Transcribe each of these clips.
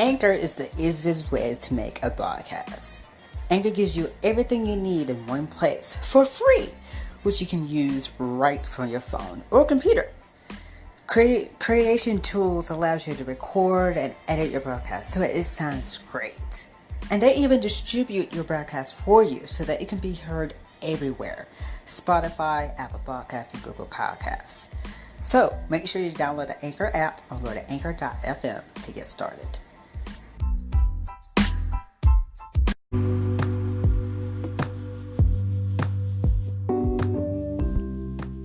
Anchor is the easiest way to make a podcast. Anchor gives you everything you need in one place for free, which you can use right from your phone or computer. Creation tools allows you to record and edit your broadcast so it sounds great. And they even distribute your broadcast for you so that it can be heard everywhere. Spotify, Apple Podcasts, and Google Podcasts. So make sure you download the Anchor app or go to anchor.fm to get started.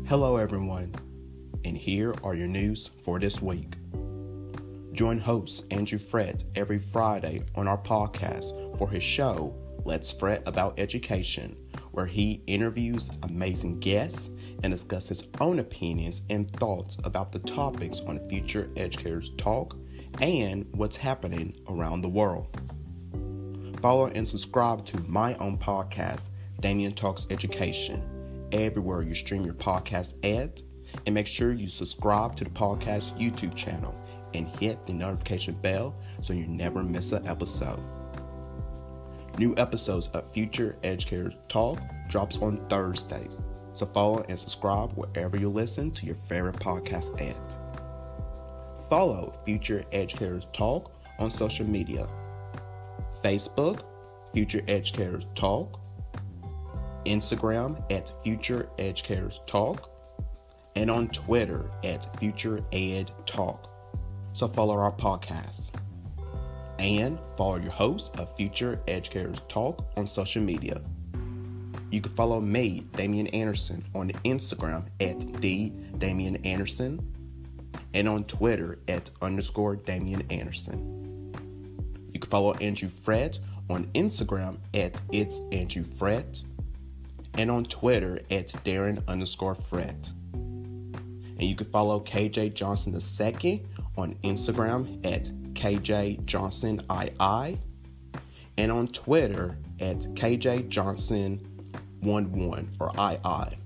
Hello everyone, and here are your news for this week. Join host Andrew FRETT every Friday on our podcast for his show, Let's Fret About Education, where he interviews amazing guests and discusses his own opinions and thoughts about the topics on Future Educators Talk and what's happening around the world. Follow and subscribe to my own podcast, Damian Talks Education, everywhere you stream your podcast at, and make sure you subscribe to the podcast YouTube channel and hit the notification bell so you never miss an episode. New episodes of Future Educators Talk drops on Thursdays, so follow and subscribe wherever you listen to your favorite podcast at. Follow Future Educators Talk on social media: Facebook, Future Educators Talk, Instagram at Future Educators Talk, and on Twitter at Future Ed Talk. So follow our podcast. And follow your host of Future Educators Talk on social media. You can follow me, Damian Anderson, on Instagram at @DamianAnderson and on Twitter at _Damian Anderson. You can follow Andrew FRETT on Instagram at @It'sAndrewFRETT and on Twitter at Darren_Fret. And you can follow KJ Johnson II on Instagram at KJJohnsonII and on Twitter at KJJohnson11 or II.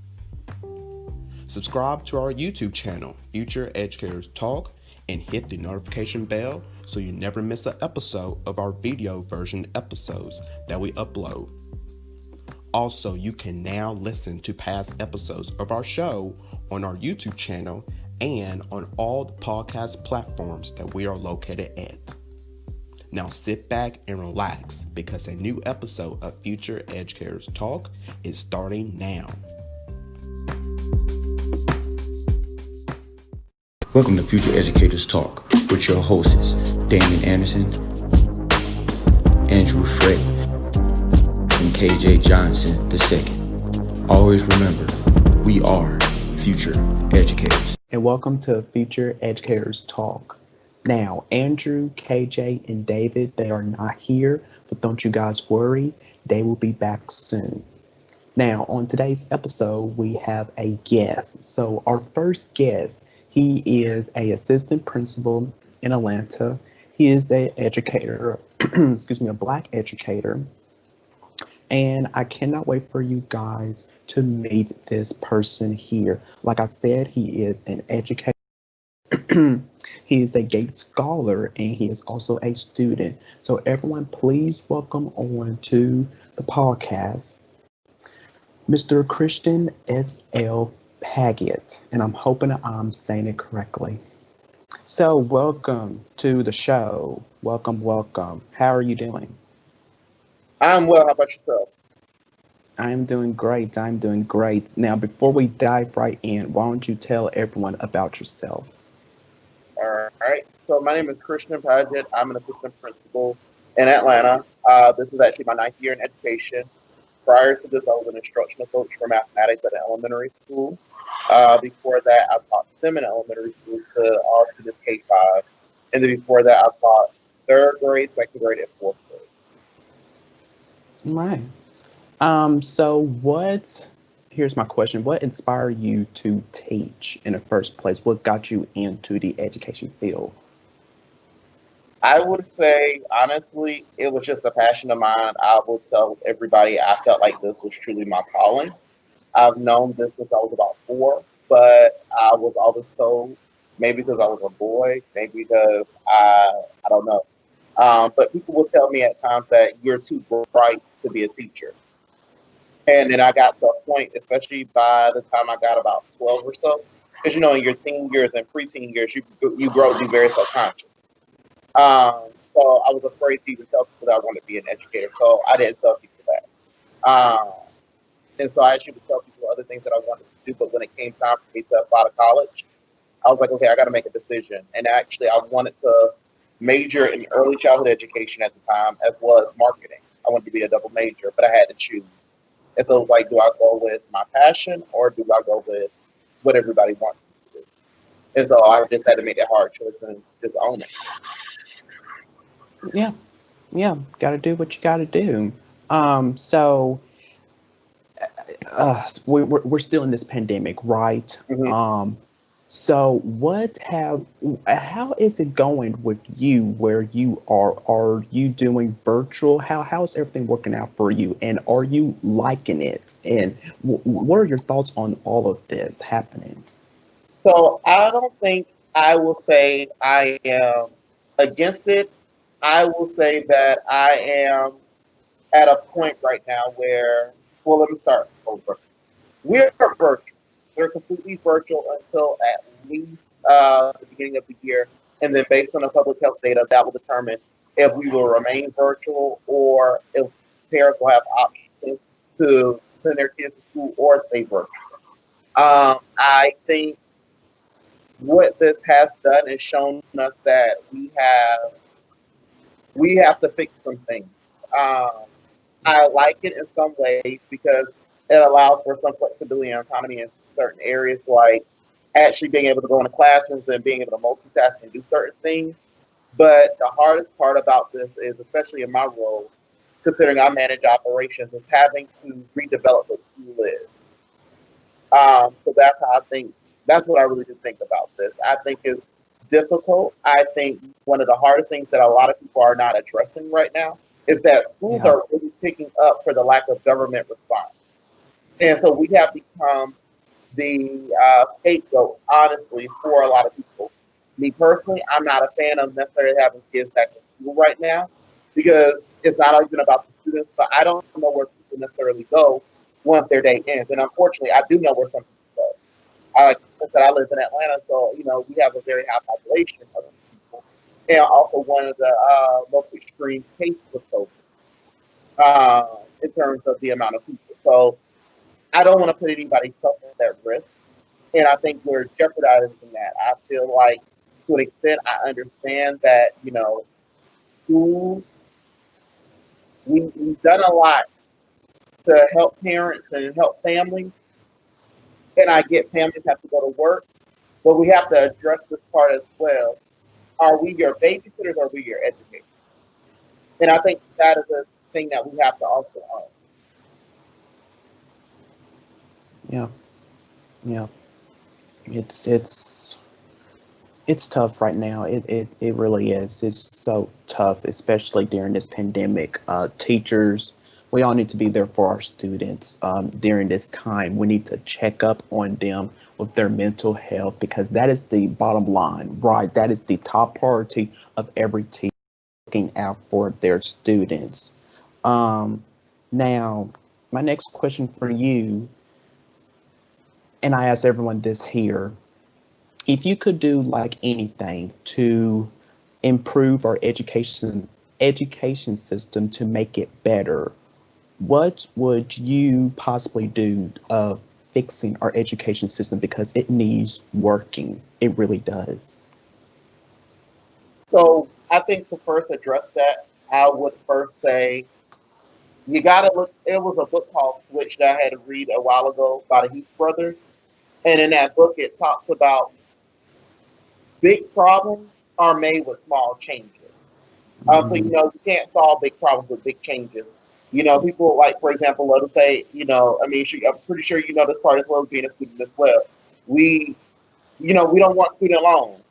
Subscribe to our YouTube channel, Future Educators Talk, and hit the notification bell so you never miss an episode of our video version episodes that we upload. Also, you can now listen to past episodes of our show on our YouTube channel and on all the podcast platforms that we are located at. Now sit back and relax because a new episode of Future Educators Talk is starting now. Welcome to Future Educators Talk with your hosts, Damian Anderson, Andrew FRETT, and KJ Johnson II. Always remember, we are future educators. And welcome to Future Educators Talk. Now, Andrew, KJ, and David, they are not here, but don't you guys worry, they will be back soon. Now, on today's episode, we have a guest. So our first guest, he is an assistant principal in Atlanta. He is an educator, a Black educator. And I cannot wait for you guys to meet this person here. Like I said, he is an educator. He is a Gates Scholar, and he is also a student. So everyone, please welcome on to the podcast, Mr. Christian S.L. Pagett. And I'm hoping I'm saying it correctly. So welcome to the show. Welcome. How are you doing? I'm well. How about yourself? I'm doing great. Now, before we dive right in, why don't you tell everyone about yourself? All right. So my name is Christian Padgett. I'm an assistant principal in Atlanta. This is actually my 9th year in education. Prior to this, I was an instructional coach for mathematics at an elementary school. Before that, I taught STEM in elementary school to all students K-5. And then before that, I taught 3rd grade, 2nd grade, and 4th grade. Right. Here's my question. What inspired you to teach in the first place? What got you into the education field? I would say, honestly, it was just a passion of mine. I will tell everybody I felt like this was truly my calling. I've known this since I was about 4, but I was always told, maybe because I was a boy, maybe because I don't know. But people will tell me at times that you're too bright to be a teacher. And then I got to a point, especially by the time I got about 12 or so, because in your teen years and preteen years, you grow to be very self-conscious. So I was afraid to even tell people that I wanted to be an educator. So I didn't tell people that. And so I actually would tell people other things that I wanted to do. But when it came time for me to apply to college, I was like, okay, I got to make a decision. And actually, I wanted to major in early childhood education at the time, as well as marketing. I wanted to be a double major, but I had to choose. And so it was like, do I go with my passion or do I go with what everybody wants me to do? And so I just had to make that hard choice and just own it. Yeah, got to do what you got to do. So we're still in this pandemic, right? Mm-hmm. So how is it going with you where you are? Are you doing virtual? How's everything working out for you? And are you liking it? And what are your thoughts on all of this happening? So I don't think I will say I am against it. I will say that I am at a point right now where, well, let me start over. We're virtual. We're completely virtual until at least the beginning of the year. And then based on the public health data, that will determine if we will remain virtual or if parents will have options to send their kids to school or stay virtual. I think what this has done is shown us that we have to fix some things. Um, I like it in some ways because it allows for some flexibility and autonomy in certain areas, like actually being able to go into classrooms and being able to multitask and do certain things. But the hardest part about this is, especially in my role, considering I manage operations, is having to redevelop what school is. So that's how I think. That's what I really do think about this. I think it's difficult. I think one of the hardest things that a lot of people are not addressing right now is that schools Yeah, are really picking up for the lack of government response, and so we have become the scapegoat, honestly, for a lot of people. Me personally, I'm not a fan of necessarily having kids back in school right now because it's not even about the students, but I don't know where people necessarily go once their day ends. And unfortunately, I do know where some people go. Like I said, I live in Atlanta, so we have a very high population of people, and also one of the most extreme cases of COVID in terms of the amount of people. So I don't want to put anybody's health at risk, and I think we're jeopardizing that. I feel like to an extent, I understand that schools we've done a lot to help parents and help families, and I get families have to go to work, but we have to address this part as well. Are we your babysitters or are we your educators? And I think that is a thing that we have to also own. yeah, yeah. It's it's tough right now. It really is. It's so tough, especially during this pandemic. Teachers, we all need to be there for our students during this time. We need to check up on them with their mental health because that is the bottom line, right? That is the top priority of every teacher looking out for their students. Um, Now, my next question for you, and I ask everyone this here, if you could do like anything to improve our education system to make it better, what would you possibly do of fixing our education system because it needs working. It really does. So I think to first address that, I would first say you gotta look. It was a book called Switch that I had to read a while ago by the Heath brothers, and in that book it talks about big problems are made with small changes. So Mhm. you can't solve big problems with big changes. People like, for example, let us say, I mean, I'm pretty sure you know this part as well as being a student as well. We, we don't want student loans.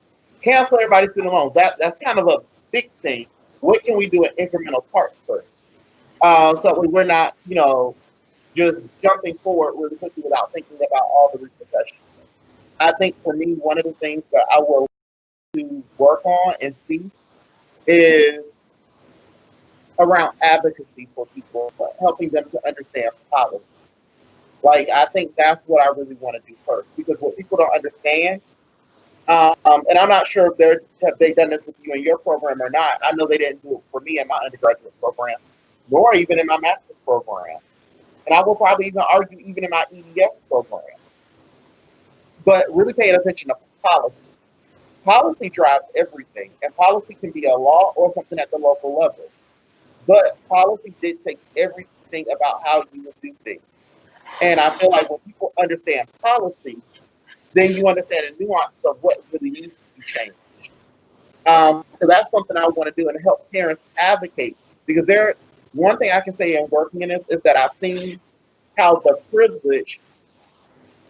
Cancel everybody's student loans. That's kind of a big thing. What can we do in incremental parts first? So we're not, just jumping forward really quickly without thinking about all the repercussions. I think for me, one of the things that I will to work on and see is around advocacy for people, helping them to understand policy. Like, I think that's what I really want to do first, because what people don't understand, and I'm not sure if have they done this with you in your program or not. I know they didn't do it for me in my undergraduate program, nor even in my master's program. And I will probably even argue even in my EDS program. But really paying attention to policy. Policy drives everything, and policy can be a law or something at the local level. But policy dictates everything about how you will do things. And I feel like when people understand policy, then you understand the nuance of what really needs to be changed. So that's something I want to do and help parents advocate. Because one thing I can say in working in this is that I've seen how the privilege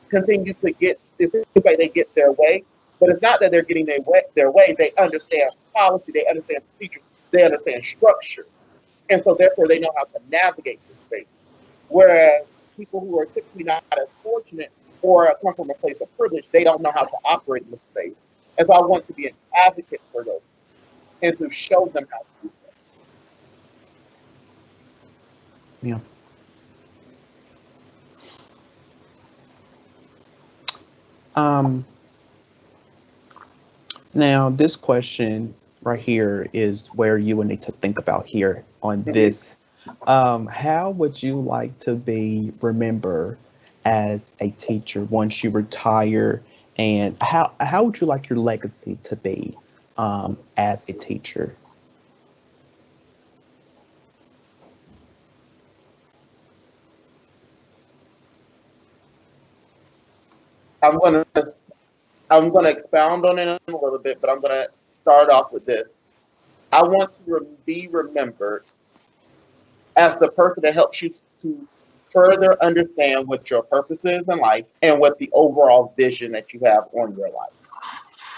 continue to get, it seems like they get their way, but it's not that they're getting their way. They understand policy, they understand procedures, they understand structures. And so therefore they know how to navigate the space. Whereas people who are typically not as fortunate or come from a place of privilege, they don't know how to operate in the space. And so I want to be an advocate for those and to show them how to do so. Yeah. Now this question right here is where you would need to think about here on this. How would you like to be remembered as a teacher once you retire, and how would you like your legacy to be as a teacher? I'm gonna expound on it a little bit, but I'm gonna start off with this. I want to be remembered as the person that helps you to further understand what your purpose is in life and what the overall vision that you have on your life.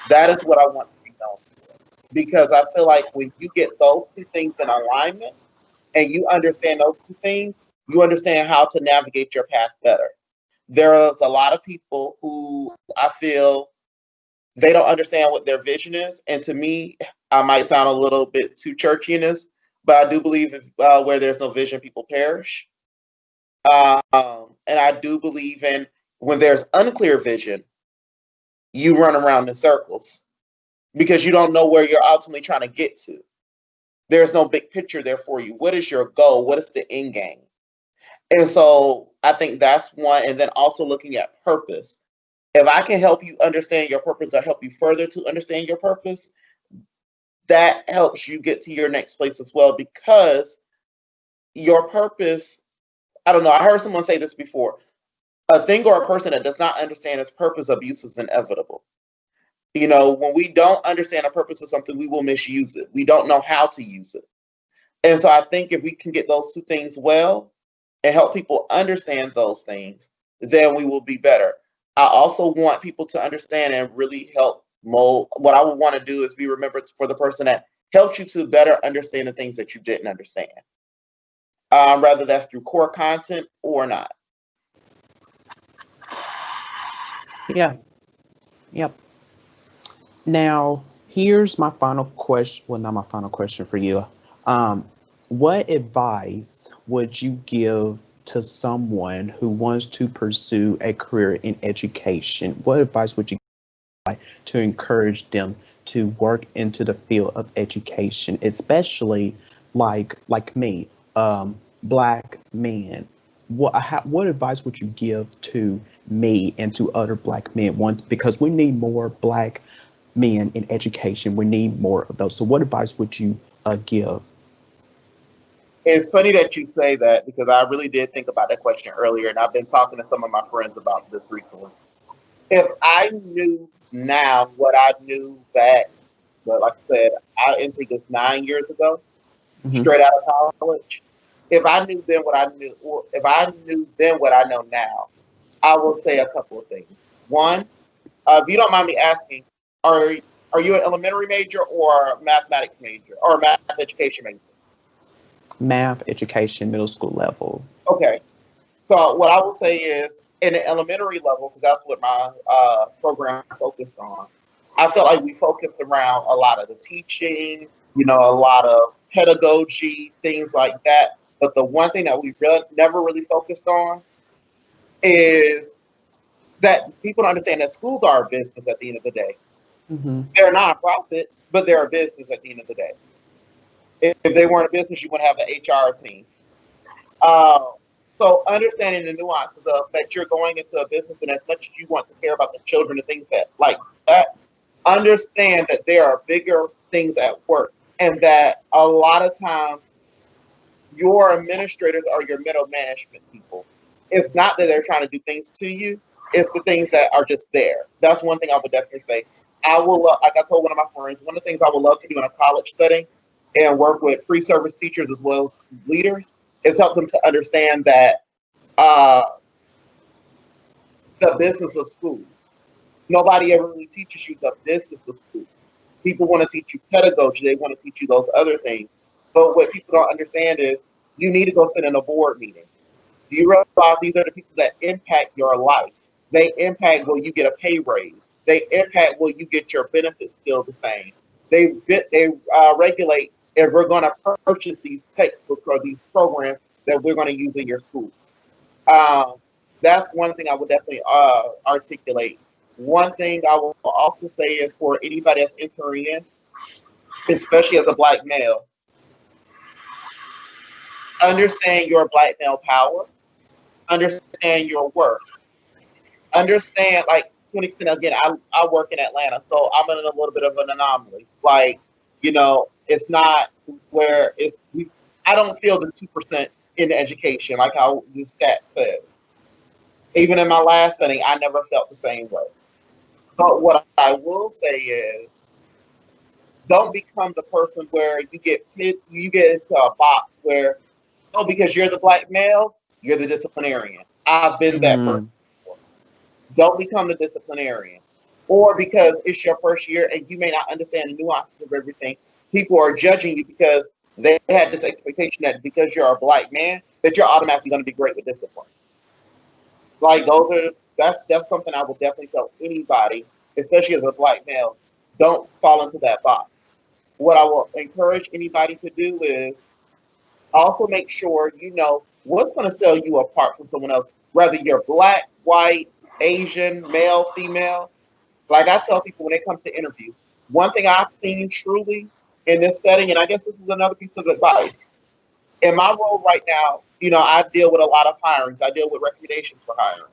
That is what I want to be known for. Because I feel like when you get those two things in alignment and you understand those two things, you understand how to navigate your path better. There's a lot of people who I feel they don't understand what their vision is. And to me, I might sound a little bit too churchy in this, but I do believe where there's no vision, people perish. And I do believe in when there's unclear vision, you run around in circles because you don't know where you're ultimately trying to get to. There's no big picture there for you. What is your goal? What is the end game? And so I think that's one. And then also looking at purpose. If I can help you understand your purpose or help you further to understand your purpose, that helps you get to your next place as well, because your purpose, I don't know, I heard someone say this before, a thing or a person that does not understand its purpose, abuse is inevitable. You know, when we don't understand the purpose of something, we will misuse it. We don't know how to use it. And so I think if we can get those two things well and help people understand those things, then we will be better. I also want people to understand and really help mold. What I would want to do is be remembered for the person that helped you to better understand the things that you didn't understand, whether that's through core content or not. Yeah. Yep. Now, here's my final question. Well, not my final question for you. What advice would you give to someone who wants to pursue a career in education? What advice would you give to encourage them to work into the field of education, especially like me, Black men? What advice would you give to me and to other Black men? Because we need more Black men in education. We need more of those. So what advice would you give? It's funny that you say that, because I really did think about that question earlier, and I've been talking to some of my friends about this recently. If I knew now what I knew back, but like I said, I entered this 9 years ago, straight out of college. If I knew then what I knew, or if I knew then what I know now, I will say a couple of things. One, if you don't mind me asking, are you an elementary major or a mathematics major or a math education major? Math education, middle school level. Okay. So what I will say is, in the elementary level, because that's what my program focused on, I felt like we focused around a lot of the teaching, a lot of pedagogy, things like that. But the one thing that we never really focused on is that people don't understand that schools are a business at the end of the day. Mm-hmm. They're a nonprofit, but they're a business at the end of the day. If they weren't a business, you wouldn't have an HR team. So understanding the nuances of that you're going into a business, and as much as you want to care about the children and things that like that, understand that there are bigger things at work, and that a lot of times your administrators are your middle management people. It's not that they're trying to do things to you, it's the things that are just there. That's one thing I would definitely say. I will, like I told one of my friends, one of the things I would love to do in a college setting and work with pre-service teachers as well as leaders is help them to understand that the business of school. Nobody ever really teaches you the business of school. People want to teach you pedagogy. They want to teach you those other things. But what people don't understand is you need to go sit in a board meeting. Do you realize these are the people that impact your life? They impact will you get a pay raise. They impact will you get your benefits still the same. They regulate if we're going to purchase these textbooks or these programs that we're going to use in your school. That's one thing I would definitely articulate. One thing I will also say is for anybody that's entering in, especially as a Black male, understand your Black male power, understand your worth, understand, like, to an extent, again, I work in Atlanta, so I'm in a little bit of an anomaly. Like, it's not where I don't feel the 2% in education, like how the stat says. Even in my last setting, I never felt the same way. But what I will say is, don't become the person where you get into a box where, because you're the Black male, you're the disciplinarian. I've been that person before. Don't become the disciplinarian. Or because it's your first year and you may not understand the nuances of everything, people are judging you because they had this expectation that because you're a Black man, that you're automatically going to be great with discipline. Like that's something I will definitely tell anybody, especially as a Black male, don't fall into that box. What I will encourage anybody to do is also make sure you know what's going to set you apart from someone else, whether you're Black, white, Asian, male, female. Like I tell people when they come to interview, one thing I've seen truly in this setting, and I guess this is another piece of advice. In my role right now, I deal with a lot of hirings. I deal with recommendations for hiring.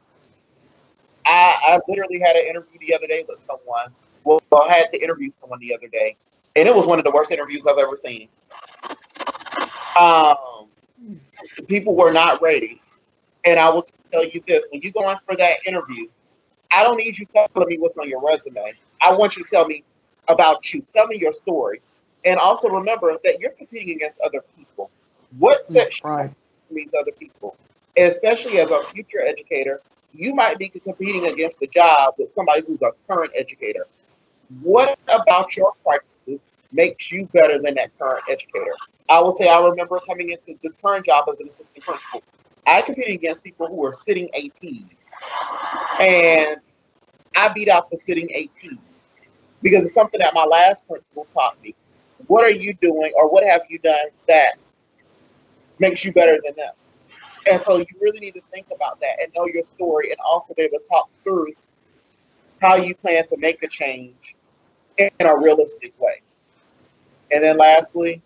I literally had an interview the other day with someone. Well, I had to interview someone the other day, and it was one of the worst interviews I've ever seen. People were not ready. And I will tell you this, when you go in for that interview, I don't need you telling me what's on your resume. I want you to tell me about you. Tell me your story. And also remember that you're competing against other people. What sets you apart from these other people? Especially as a future educator, you might be competing against the job with somebody who's a current educator. What about your practices makes you better than that current educator? I will say I remember coming into this current job as an assistant principal. I competed against people who were sitting APs. And I beat out the sitting APs because it's something that my last principal taught me. What are you doing or what have you done that makes you better than them? And so you really need to think about that and know your story and also be able to talk through how you plan to make a change in a realistic way. And then lastly,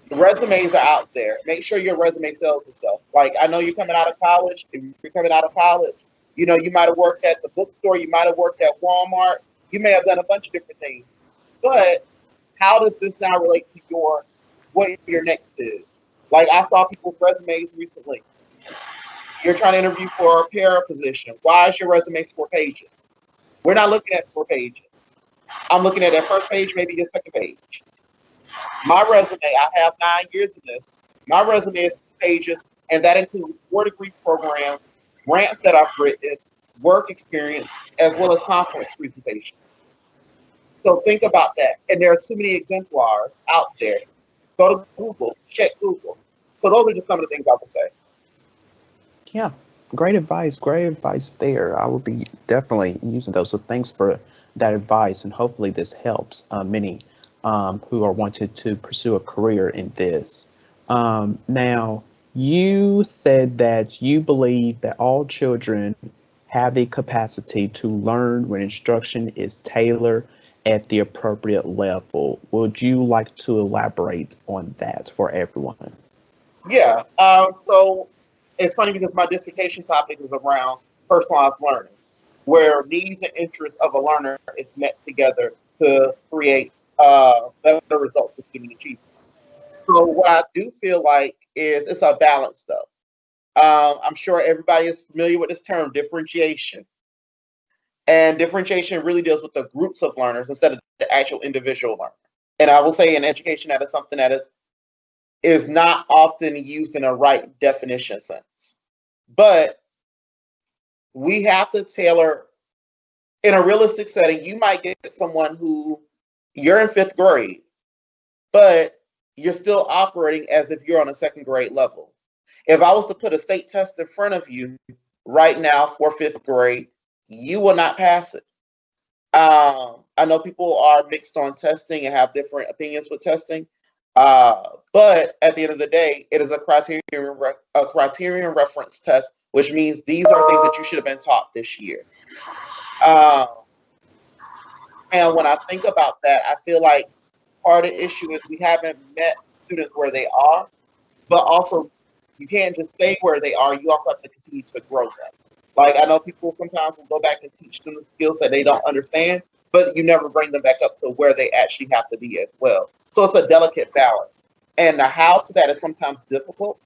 the resumes are out there. Make sure your resume sells itself. Like, I know you're coming out of college. If you're coming out of college, you might have worked at the bookstore. You might have worked at Walmart. You may have done a bunch of different things. But how does this now relate to what your next is? Like, I saw people's resumes recently. You're trying to interview for a para position. Why is your resume 4 pages? We're not looking at 4 pages. I'm looking at that first page, maybe the second page. My resume, I have 9 years of this. My resume is 2 pages, and that includes 4-degree programs, grants that I've written, work experience, as well as conference presentations. So think about that. And there are too many exemplars out there. Go to Google, check Google. So those are just some of the things I would say. Yeah, great advice there. I will be definitely using those. So thanks for that advice, and hopefully this helps many who are wanting to pursue a career in this. Now, you said that you believe that all children have the capacity to learn when instruction is tailored at the appropriate level. Would you like to elaborate on that for everyone? Yeah. So it's funny because my dissertation topic is around personalized learning, where needs and interests of a learner is met together to create better results for student achievement. So what I do feel like is it's a balance, though. I'm sure everybody is familiar with this term, differentiation. And differentiation really deals with the groups of learners instead of the actual individual learner. And I will say in education, that is something that is not often used in a right definition sense. But we have to tailor in a realistic setting. You might get someone who you're in fifth grade, but you're still operating as if you're on a second grade level. If I was to put a state test in front of you right now for fifth grade, you will not pass it. I know people are mixed on testing and have different opinions with testing, but at the end of the day, it is a criterion reference test, which means these are things that you should have been taught this year. Um, and when I think about that, I feel like part of the issue is we haven't met students where they are, but also you can't just stay where they are. You also have to continue to grow them. Like I know people sometimes will go back and teach them the skills that they don't understand, but you never bring them back up to where they actually have to be as well. So it's a delicate balance. And the how to that is sometimes difficult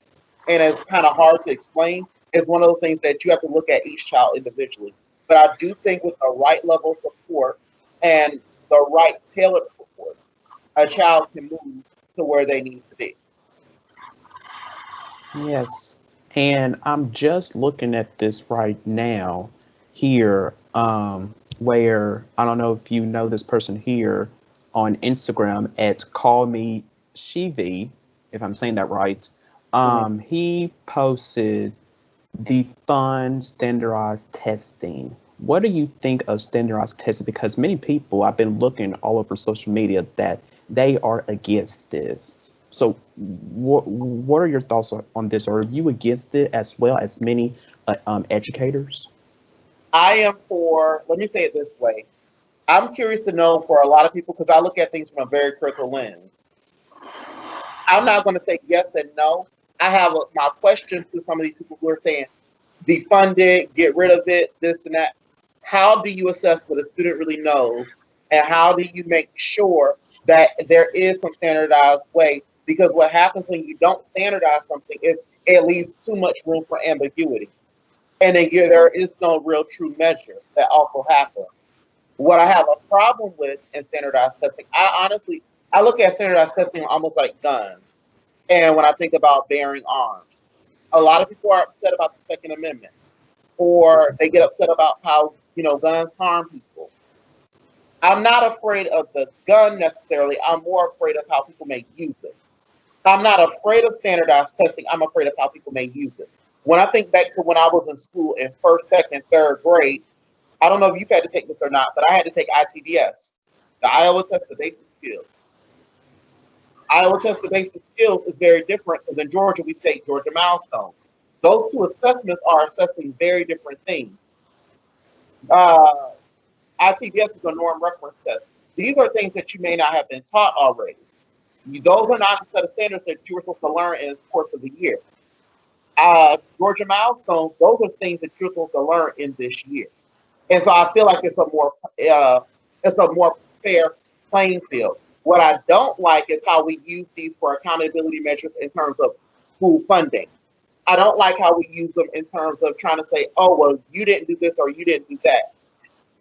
and it's kind of hard to explain. It's one of those things that you have to look at each child individually. But I do think with the right level of support and the right tailored support, a child can move to where they need to be. Yes. And I'm just looking at this right now here, where I don't know if you know this person here on Instagram at Call Me Shivi, if I'm saying that right. Mhm. He posted the fun standardized testing. What do you think of standardized testing? Because many people, I've been looking all over social media that they are against this. So, what are your thoughts on this? Are you against it as well as many educators? I am for, let me say it this way. I'm curious to know for a lot of people, because I look at things from a very critical lens. I'm not going to say yes and no. I have my question to some of these people who are saying defund it, get rid of it, this and that. How do you assess what a student really knows, and how do you make sure that there is some standardized way? Because what happens when you don't standardize something is it leaves too much room for ambiguity, and then there is no real true measure that also happens. What I have a problem with in standardized testing, I look at standardized testing almost like guns. And when I think about bearing arms, a lot of people are upset about the Second Amendment, or they get upset about how guns harm people. I'm not afraid of the gun necessarily. I'm more afraid of how people may use it. I'm not afraid of standardized testing. I'm afraid of how people may use it. When I think back to when I was in school in first, second, third grade, I don't know if you've had to take this or not, but I had to take ITBS, the Iowa Test of Basic Skills. Iowa Test of Basic Skills is very different because in Georgia we take Georgia milestones. Those two assessments are assessing very different things. Uh, ITBS is a norm reference test. These are things that you may not have been taught already. Those are not a set of standards that you were supposed to learn in the course of the year. Georgia milestones, those are things that you're supposed to learn in this year. And so I feel like it's a more fair playing field. What I don't like is how we use these for accountability measures in terms of school funding. I don't like how we use them in terms of trying to say, oh, well, you didn't do this or you didn't do that.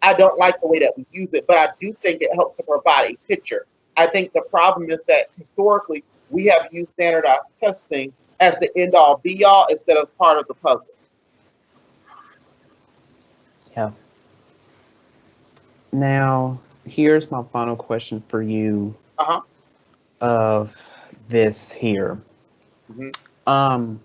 I don't like the way that we use it, but I do think it helps to provide a picture. I think the problem is that historically we have used standardized testing as the end all be all instead of part of the puzzle. Yeah. Now, here's my final question for you Uh-huh. of this here. Mm-hmm. Um,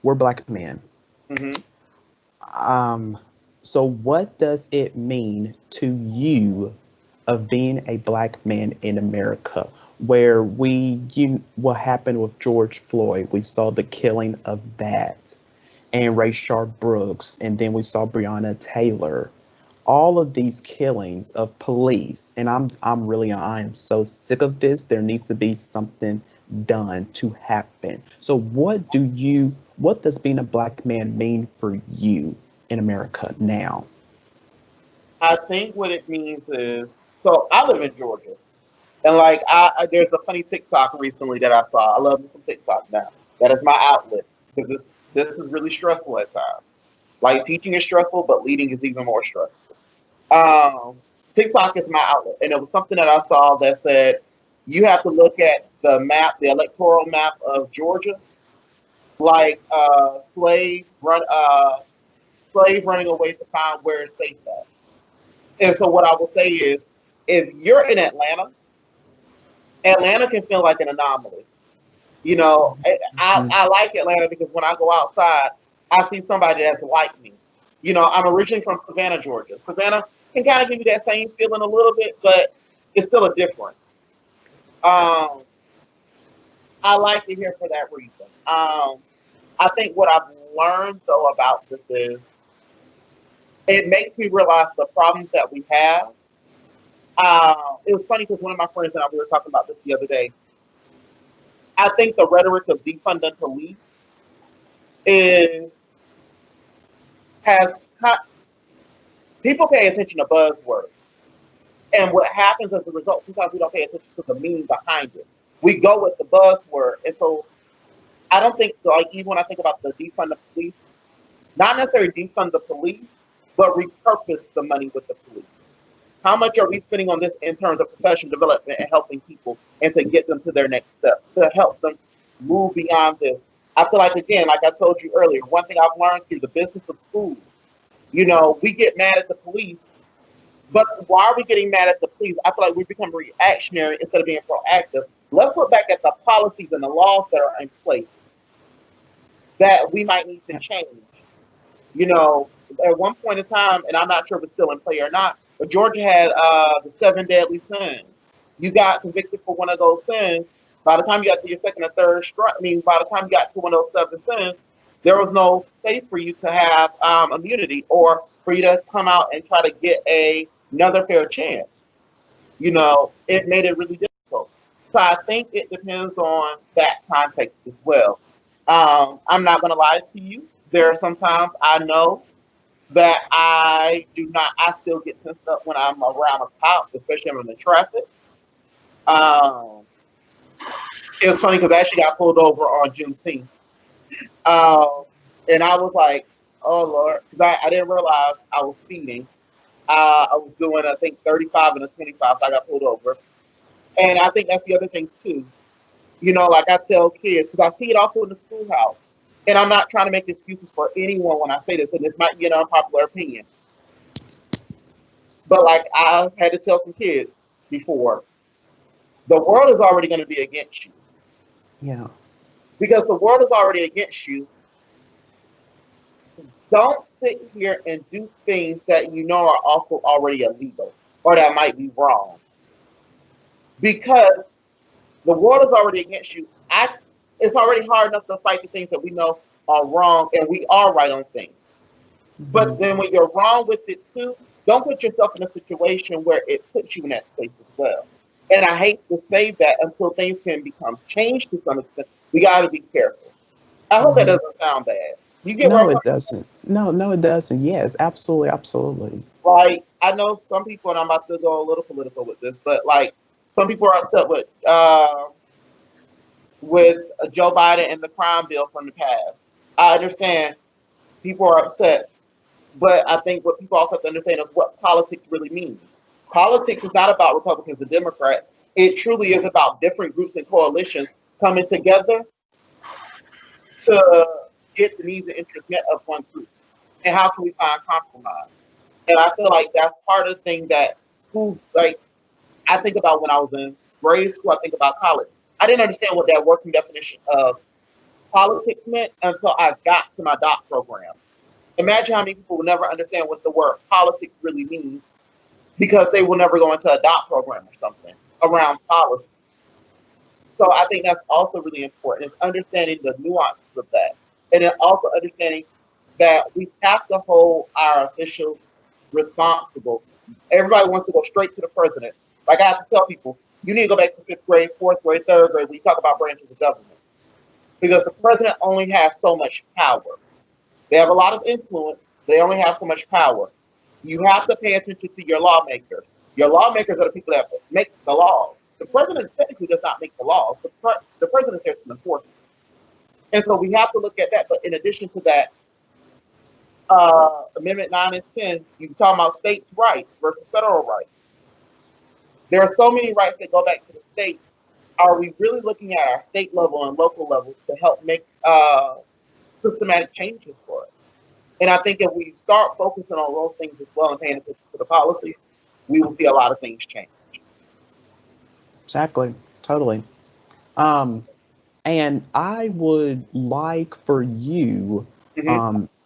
we're black men. Mm-hmm. So what does it mean to you of being a black man in America, where what happened with George Floyd, we saw the killing of that, and Rayshard Brooks, and then we saw Breonna Taylor. All of these killings of police, and I am so sick of this. There needs to be something done to happen. So what does being a black man mean for you in America now? I think what it means is, so I live in Georgia, and like there's a funny TikTok recently that I saw. I love me some TikTok now. That is my outlet because this is really stressful at times. Like teaching is stressful, but leading is even more stressful. Um, TikTok is my outlet, and it was something that I saw that said you have to look at the map, the electoral map of Georgia, like slave running away to find where it's safe at. And so what I will say is, if you're in Atlanta, Atlanta can feel like an anomaly. You know, I like Atlanta because when I go outside, I see somebody that's like me. You know, I'm originally from Savannah, Georgia. Savannah can kind of give you that same feeling a little bit, but it's still a different. Um, I like it here for that reason. I think what I've learned though about this is it makes me realize the problems that we have. It was funny because one of my friends and I we were talking about this the other day. I think the rhetoric of defunding police is has cut people pay attention to buzzwords. And what happens as a result, sometimes we don't pay attention to the meaning behind it. We go with the buzzword. And so I don't think, like, even when I think about the defund the police, not necessarily defund the police, but repurpose the money with the police. How much are we spending on this in terms of professional development and helping people and to get them to their next steps, to help them move beyond this? I feel like, again, like I told you earlier, one thing I've learned through the business of schools, you know, we get mad at the police, but why are we getting mad at the police? I feel like we become reactionary instead of being proactive. Let's look back at the policies and the laws that are in place that we might need to change. You know, at one point in time, and I'm not sure if it's still in play or not, but Georgia had the 7 deadly sins. You got convicted for one of those sins. By the time you got to your second or third strike, I mean, by the time you got to one of those 7 sins, there was no space for you to have immunity or for you to come out and try to get another fair chance. You know, it made it really difficult. So I think it depends on that context as well. I'm not going to lie to you. There are sometimes I know that I still get tensed up when I'm around a cop, especially when I'm in traffic. Um, it was funny because I actually got pulled over on Juneteenth. And I was like, oh Lord, because I didn't realize I was speeding. I was doing, I think, 35 and a 25, so I got pulled over. And I think that's the other thing too. You know, like I tell kids, because I see it also in the schoolhouse. And I'm not trying to make excuses for anyone when I say this, and this might be an unpopular opinion. But like I had to tell some kids before, the world is already going to be against you. Yeah. Because the world is already against you. Don't sit here and do things that you know are also already illegal or that might be wrong. Because the world is already against you. It's already hard enough to fight the things that we know are wrong and we are right on things. Mm-hmm. But then when you're wrong with it too, don't put yourself in a situation where it puts you in that space as well. And I hate to say that until things can become changed to some extent, we got to be careful. I hope that doesn't sound bad. You get no, it doesn't. No, it doesn't. Yes, absolutely, absolutely. Like, I know some people, and I'm about to go a little political with this, but like some people are upset with Joe Biden and the crime bill from the past. I understand people are upset, but I think what people also have to understand is what politics really means. Politics is not about Republicans and Democrats. It truly is about different groups and coalitions coming together to get the needs and interests met of one group. And how can we find compromise? And I feel like that's part of the thing that schools, like, I think about when I was in grade school, I think about college. I didn't understand what that working definition of politics meant until I got to my doc program. Imagine how many people will never understand what the word politics really means because they will never go into a DOT program or something around policy. So I think that's also really important, is understanding the nuances of that. And then also understanding that we have to hold our officials responsible. Everybody wants to go straight to the president. Like I have to tell people, you need to go back to fifth grade, fourth grade, third grade when you talk about branches of government. Because the president only has so much power. They have a lot of influence. They only have so much power. You have to pay attention to your lawmakers. Your lawmakers are the people that make the laws. The president technically does not make the laws. The president is there to enforce them. And so we have to look at that. But in addition to that, Amendment 9 and 10, you talk about states' rights versus federal rights. There are so many rights that go back to the state. Are we really looking at our state level and local level to help make systematic changes for us? And I think if we start focusing on those things as well and paying attention to the policies, we will see a lot of things change. Exactly. Totally. And I would like for you,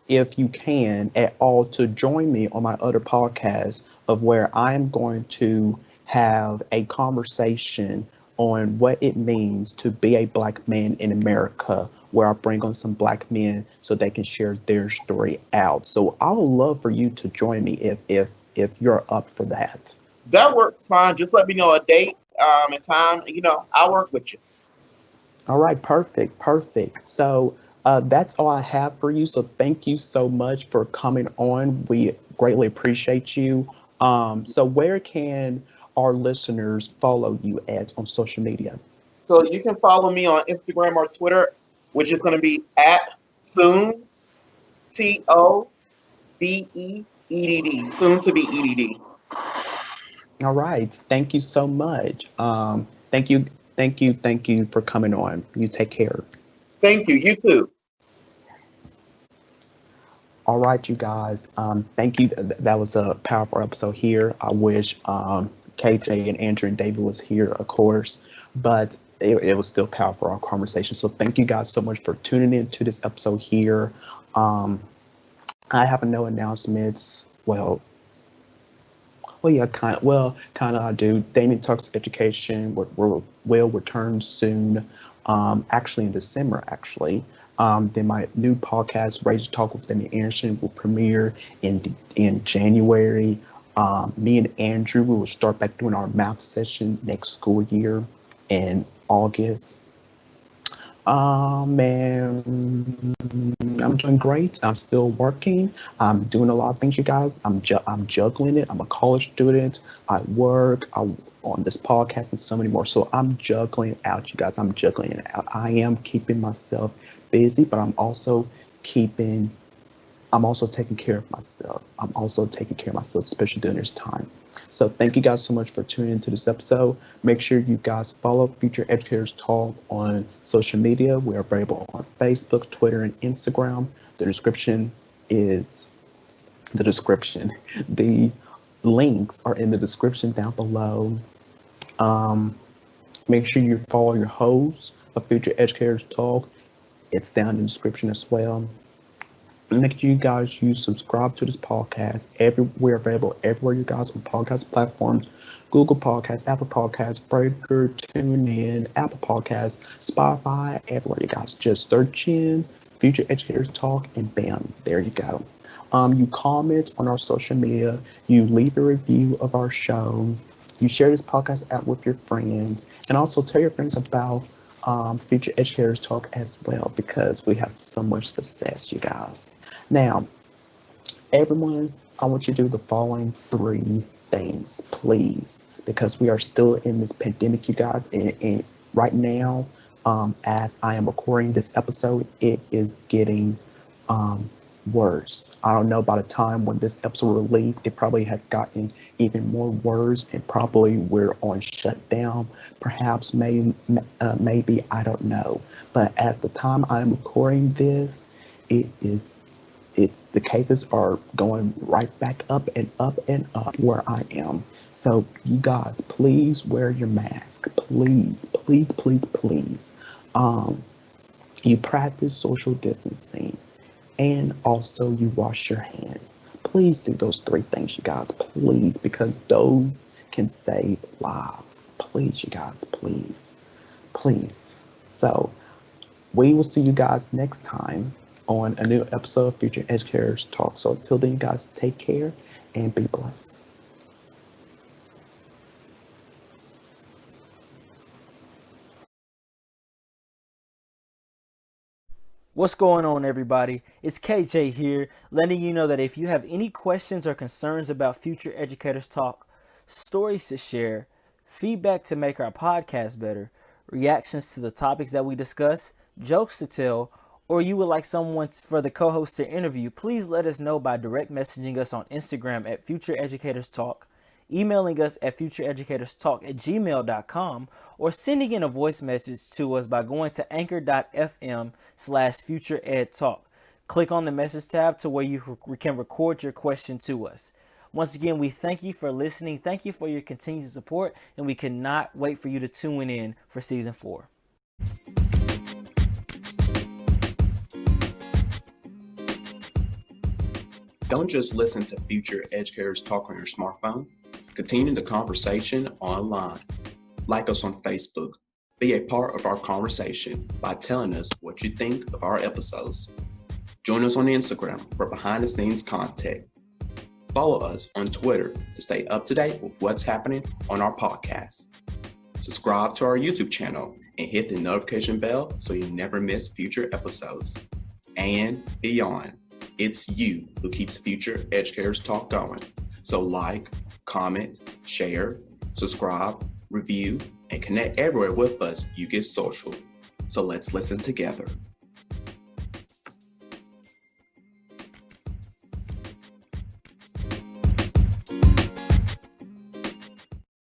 if you can at all, to join me on my other podcast of where I'm going to have a conversation on what it means to be a Black man in America, where I bring on some Black men so they can share their story out. So I would love for you to join me if you're up for that. That works fine. Just let me know a date and time. I'll work with you. All right, perfect. So that's all I have for you. So thank you so much for coming on. We greatly appreciate you. So where can our listeners follow you at on social media? So you can follow me on Instagram or Twitter, which is going to be at soon, TOBEEDD, soon to be EDD. All right. Thank you so much. Thank you for coming on. You take care. Thank you. You too. All right, you guys. Thank you. That was a powerful episode here. I wish KJ and Andrew and David was here, of course, but it was still powerful, our conversation. So thank you guys so much for tuning in to this episode here. I have no announcements. Well, yeah, kind of I do. Damian Talks Education will return soon. Actually in December, actually. Then my new podcast, Rage Talk with Damian Anderson, will premiere in January. Me and Andrew, we will start back doing our math session next school year in August. Man, I'm doing great. I'm still working. I'm doing a lot of things, you guys. I'm juggling it. I'm a college student. I work. I'm on this podcast and so many more. So I'm juggling out, you guys. I'm juggling it out. I am keeping myself busy, but I'm also taking care of myself. Especially during this time. So thank you guys so much for tuning into this episode. Make sure you guys follow Future Educators Talk on social media. We are available on Facebook, Twitter, and Instagram. The links are in the description down below. Make sure you follow your host of Future Educators Talk. It's down in the description as well. Make sure you guys subscribe to this podcast. We're available everywhere, you guys, on podcast platforms: Google Podcasts, Apple Podcasts, Breaker, TuneIn, Apple Podcasts, Spotify, everywhere, you guys. Just search in Future Educators Talk and bam, there you go. You comment on our social media. You leave a review of our show. You share this podcast out with your friends, and also tell your friends about Future Educators Talk as well, because we have so much success, you guys. Now, everyone, I want you to do the following 3 things, please, because we are still in this pandemic, you guys, and right now, as I am recording this episode, it is getting worse. I don't know, by the time when this episode released, it probably has gotten even more worse, and probably we're on shutdown, perhaps, maybe, I don't know. But as the time I'm recording this, the cases are going right back up and up and up where I am. So you guys, please wear your mask. Please. You practice social distancing, and also you wash your hands. Please do those 3 things, you guys, please, because those can save lives. Please, you guys, please, please. So we will see you guys next time on a new episode of Future Educators Talk. So until then, you guys, take care and be blessed. What's going on, everybody? It's KJ here, letting you know that if you have any questions or concerns about Future Educators Talk, stories to share, feedback to make our podcast better, reactions to the topics that we discuss, jokes to tell, or you would like someone for the co-host to interview, please let us know by direct messaging us on Instagram at Future Educators Talk, emailing us at futureeducatorstalk@gmail.com, or sending in a voice message to us by going to anchor.fm/futureedtalk. Click on the message tab to where you can record your question to us. Once again, we thank you for listening. Thank you for your continued support, and we cannot wait for you to tune in for season 4. Don't just listen to Future Educators Talk on your smartphone. Continue the conversation online. Like us on Facebook. Be a part of our conversation by telling us what you think of our episodes. Join us on Instagram for behind-the-scenes content. Follow us on Twitter to stay up to date with what's happening on our podcast. Subscribe to our YouTube channel and hit the notification bell so you never miss future episodes. And beyond, it's you who keeps Future Educators Talk going. So like, comment, share, subscribe, review, and connect everywhere with us. You get social. So let's listen together.